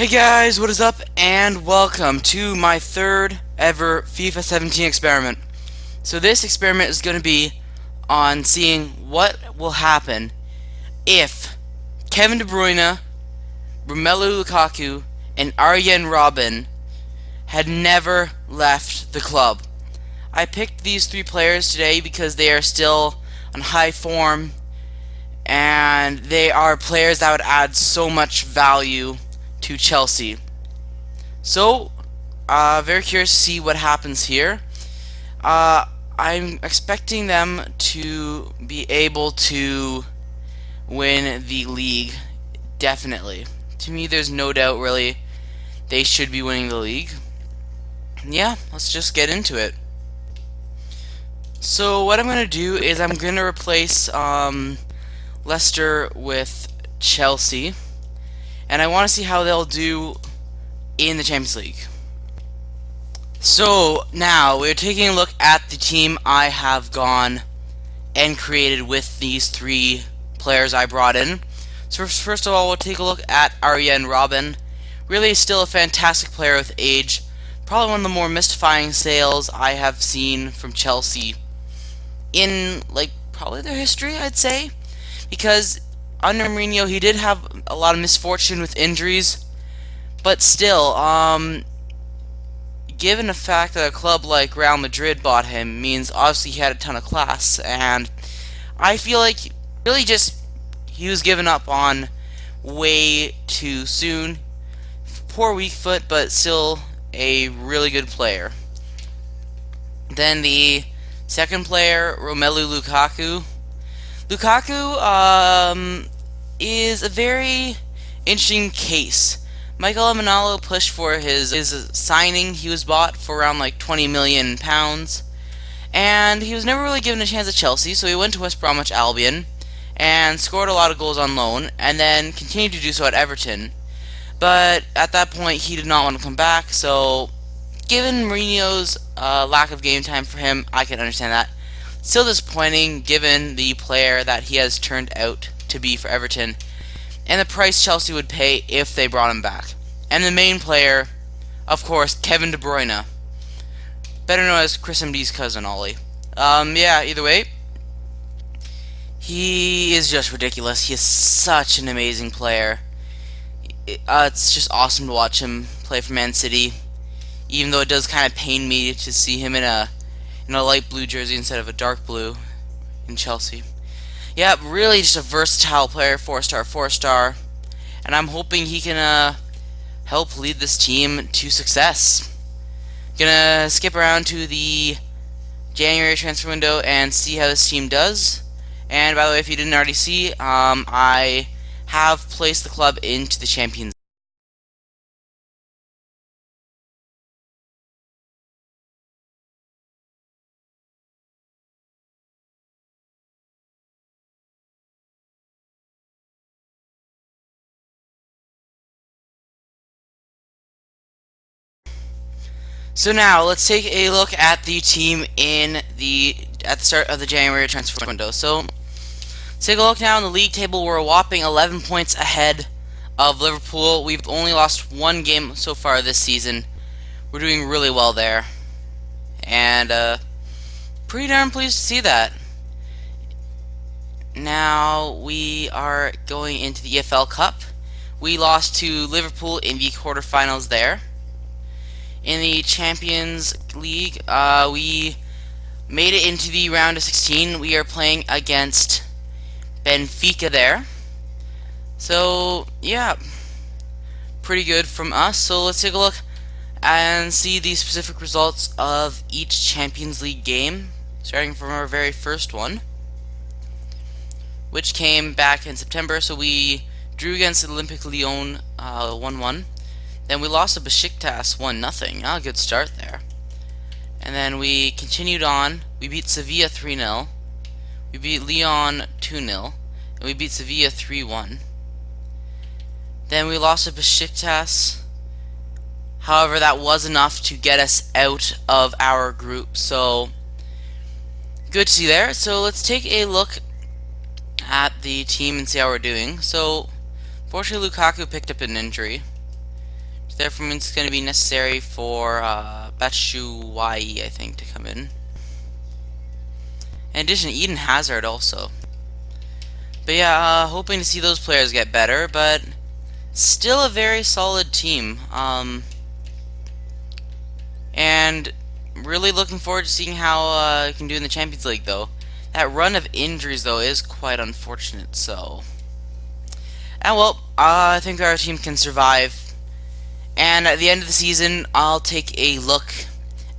Hey guys, what is up, and welcome to my third ever FIFA 17 experiment. So this experiment is going to be on seeing what will happen if Kevin De Bruyne, Romelu Lukaku, and Arjen Robben had never left the club. I picked these three players today because they are still on high form, and they are players that would add so much value to Chelsea. So, very curious to see what happens here. I'm expecting them to be able to win the league, definitely. To me, there's no doubt, really, they should be winning the league. Yeah, let's just get into it. So, what I'm going to do is I'm going to replace Leicester with Chelsea, and I want to see how they'll do in the Champions League. So now we're taking a look at the team I have gone and created with these three players I brought in. So first of all, we'll take a look at Arjen Robben. Really still a fantastic player with age. Probably one of the more mystifying sales I have seen from Chelsea in probably their history, I'd say, because under Mourinho he did have a lot of misfortune with injuries, but still, given the fact that a club like Real Madrid bought him means obviously he had a ton of class, and I feel like really just he was given up on way too soon. Poor weak foot, but still a really good player. Then the second player, Romelu Lukaku. Lukaku is a very interesting case. Michael Emenalo pushed for his signing. He was bought for around like £20 million, and he was never really given a chance at Chelsea, so he went to West Bromwich Albion and scored a lot of goals on loan, and then continued to do so at Everton. But at that point, he did not want to come back, so given Mourinho's lack of game time for him, I can understand that. Still disappointing given the player that he has turned out to be for Everton, and the price Chelsea would pay if they brought him back. And the main player, of course, Kevin De Bruyne, better known as Chris MD's cousin, Ollie. Yeah, either way, he is just ridiculous. He is such an amazing player. It's just awesome to watch him play for Man City, even though it does kind of pain me to see him in a light blue jersey instead of a dark blue in Chelsea. Yeah, really just a versatile player, 4-star, 4-star, and I'm hoping he can help lead this team to success. Gonna skip around to the January transfer window and see how this team does. And by the way, if you didn't already see, I have placed the club into the Champions League. So now let's take a look at the team at the start of the January transfer window. So take a look now in the league table. We're a whopping 11 points ahead of Liverpool. We've only lost one game so far this season. We're doing really well there, and pretty darn pleased to see that. Now we are going into the EFL Cup. We lost to Liverpool in the quarterfinals there. In the Champions League, we made it into the round of 16. We are playing against Benfica there. So, yeah, pretty good from us. So let's take a look and see the specific results of each Champions League game, starting from our very first one, which came back in September. So we drew against Olympique Lyon 1-1. Then we lost to Besiktas 1-0. Ah, good start there. And then we continued on. We beat Sevilla 3-0. We beat Lyon 2-0. And we beat Sevilla 3-1. Then we lost to Besiktas. However, that was enough to get us out of our group. So, good to see there. So let's take a look at the team and see how we're doing. So, fortunately, Lukaku picked up an injury. Therefore means it's going to be necessary for Batshuayi, I think, to come in. In addition, Eden Hazard also. But yeah, hoping to see those players get better, but still a very solid team. And really looking forward to seeing how it can do in the Champions League, though. That run of injuries, though, is quite unfortunate, so... And well, I think our team can survive. And at the end of the season, I'll take a look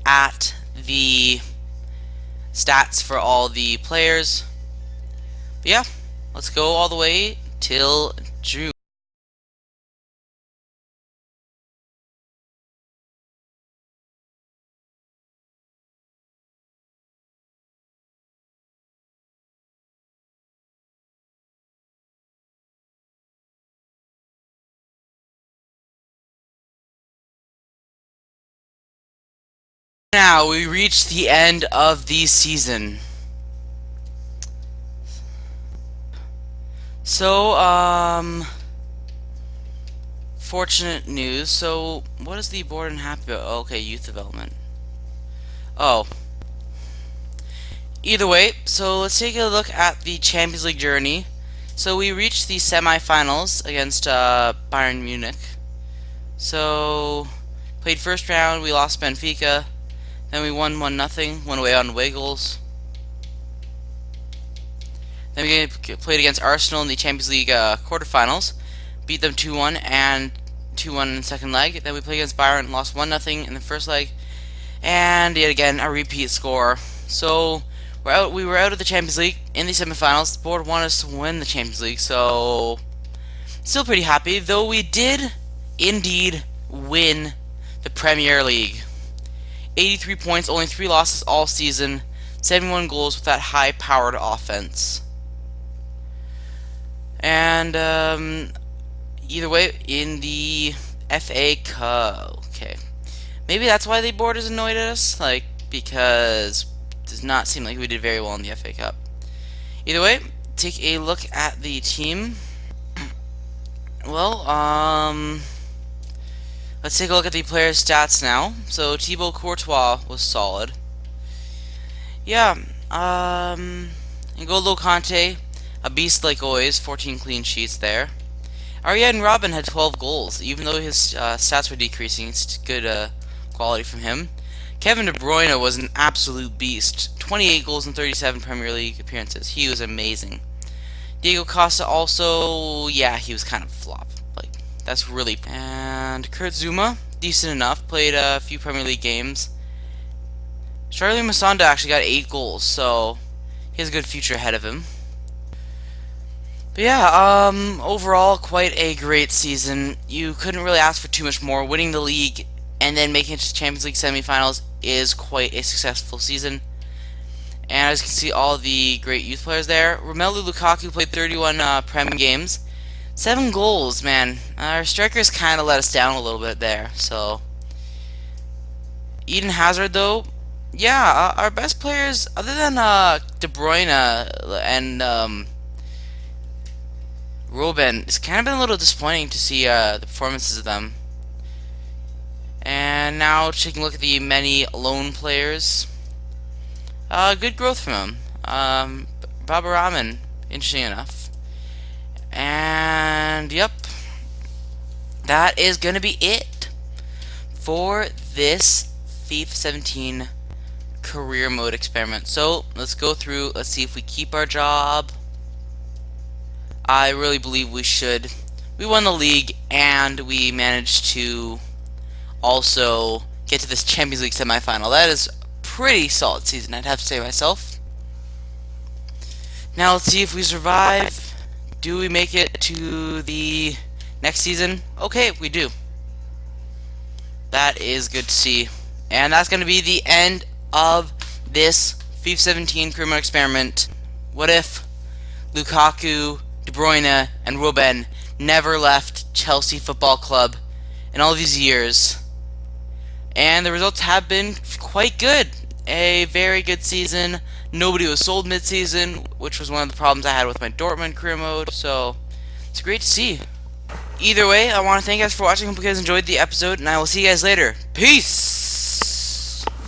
at the stats for all the players. But yeah, let's go all the way till June. Now we reach the end of the season. So, fortunate news. So, what is the board and happy about? Oh, okay, youth development. Oh. Either way, so let's take a look at the Champions League journey. So we reached the semifinals against Bayern Munich. So, played first round, we lost Benfica. Then we won 1-0, went away on away goals. Then we played against Arsenal in the Champions League quarterfinals, beat them 2-1 and 2-1 in the second leg. Then we played against Bayern, lost 1-0 in the first leg, and yet again a repeat score. So we were out of the Champions League in the semifinals. The board wanted us to win the Champions League, so still pretty happy. Though we did indeed win the Premier League. 83 points, only 3 losses all season, 71 goals with that high-powered offense. And either way, in the FA Cup, okay, maybe that's why the board is annoyed at us, like, because it does not seem like we did very well in the FA Cup. Either way, take a look at the team. Well, let's take a look at the players' stats now. So Thibaut Courtois was solid. Yeah, N'Golo Kante, a beast like always, 14 clean sheets there. Arjen Robben had 12 goals, even though his stats were decreasing. It's good quality from him. Kevin De Bruyne was an absolute beast, 28 goals in 37 Premier League appearances. He was amazing. Diego Costa also, yeah, he was kind of a flop. Like, that's really... And Kurt Zouma, decent enough, played a few Premier League games. Charlie Masonda actually got 8 goals, so he has a good future ahead of him. But yeah, overall, quite a great season. You couldn't really ask for too much more. Winning the league and then making it to the Champions League semifinals is quite a successful season. And as you can see, all the great youth players there. Romelu Lukaku played 31 Prem games. 7 goals, man. Our strikers kind of let us down a little bit there. So, Eden Hazard, though, yeah, our best players, other than De Bruyne and Robben, it's kind of been a little disappointing to see the performances of them. And now taking a look at the many lone players. Good growth from him. Baba Rahman, interesting enough. And yep, that is gonna be it for this FIFA 17 career mode experiment. So let's go through. Let's see if we keep our job. I really believe we should. We won the league and we managed to also get to this Champions League semifinal. That is pretty solid season, I'd have to say myself. Now let's see if we survive. Do we make it to the next season? Okay, we do. That is good to see. And that's going to be the end of this FIFA 17 career mode experiment. What if Lukaku, De Bruyne, and Robben never left Chelsea Football Club in all these years? And the results have been quite good. A very good season. Nobody was sold mid-season, which was one of the problems I had with my Dortmund career mode. So, it's great to see. Either way, I want to thank you guys for watching. Hope you guys enjoyed the episode, and I will see you guys later. Peace!